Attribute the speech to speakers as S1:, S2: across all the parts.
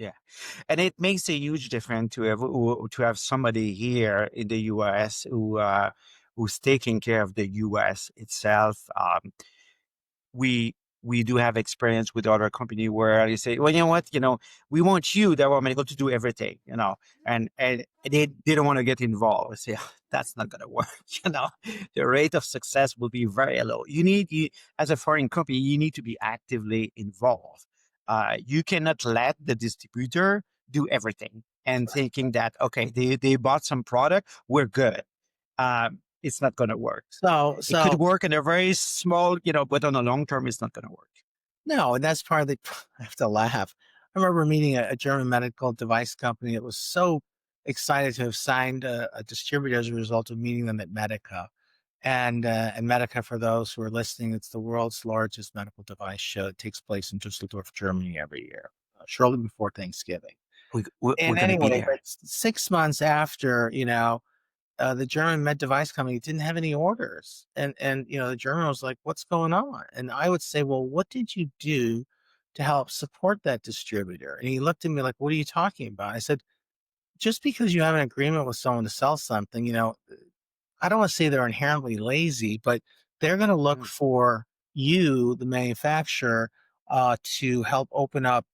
S1: Yeah, and it makes a huge difference to have somebody here in the U.S. who's taking care of the U.S. itself. We we do have experience with other company where you say, well, you know what, we want you, the medical, to do everything, and they don't want to get involved. I say, "Ah, that's not going to work." The rate of success will be very low. You as a foreign company, you need to be actively involved. You cannot let the distributor do everything and thinking that, okay, they bought some product, we're good. It's not going to work. It could
S2: So
S1: work in a very small, but on the long term, it's not going to work.
S2: no, and that's part of the. I have to laugh. I remember meeting a German medical device company that was so excited to have signed a distributor as a result of meeting them at Medica. And Medica, for those who are listening, it's the world's largest medical device show. It takes place in Düsseldorf, Germany every year, shortly before Thanksgiving.
S1: We're
S2: And
S1: going to be
S2: anyway, but
S1: there.
S2: 6 months after, the German med device company didn't have any orders. And the German was like, "What's going on?" And I would say, "Well, what did you do to help support that distributor?" And he looked at me like, "What are you talking about?" I said, "Just because you have an agreement with someone to sell something, I don't want to say they're inherently lazy, but they're going to look
S1: Mm.
S2: for you, the manufacturer, to help open up,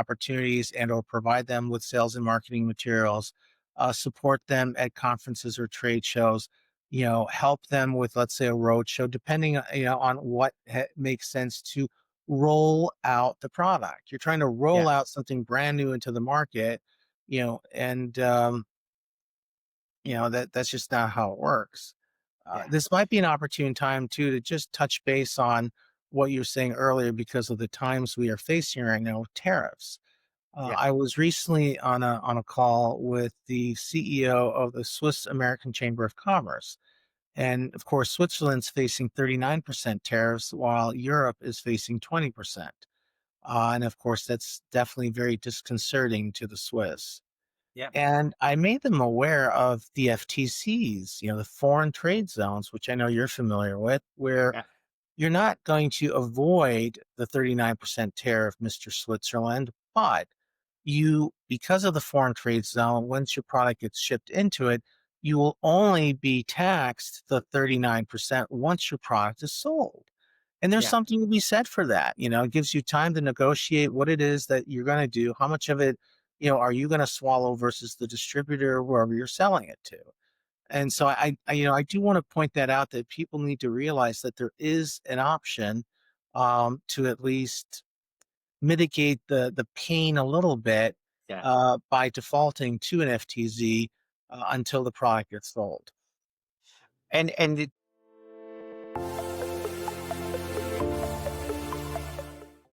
S2: opportunities and or provide them with sales and marketing materials, support them at conferences or trade shows, help them with, let's say, a road show, depending, on what makes sense to roll out the product. You're trying to roll
S1: Yeah,
S2: out something brand new into the market, and that's just not how it works.
S1: yeah,
S2: This might be an opportune time too to just touch base on what you were saying earlier because of the times we are facing right now with tariffs.
S1: yeah,
S2: I was recently on a call with the CEO of the Swiss American Chamber of Commerce, and of course, Switzerland's facing 39% tariffs, while Europe is facing 20%. And of course, that's definitely very disconcerting to the Swiss.
S1: yeah,
S2: And I made them aware of the FTCs, the foreign trade zones, which I know you're familiar with, where
S1: yeah,
S2: you're not going to avoid the 39% tariff, Mr. Switzerland, but because of the foreign trade zone, once your product gets shipped into it, you will only be taxed the 39% once your product is sold. And there's
S1: yeah,
S2: something to be said for that. It gives you time to negotiate what it is that you're going to do, how much of it, are you going to swallow versus the distributor, wherever you're selling it to. And so I do want to point that out that people need to realize that there is an option to at least mitigate the pain a little bit
S1: yeah.
S2: by defaulting to an FTZ until the product gets sold.
S1: And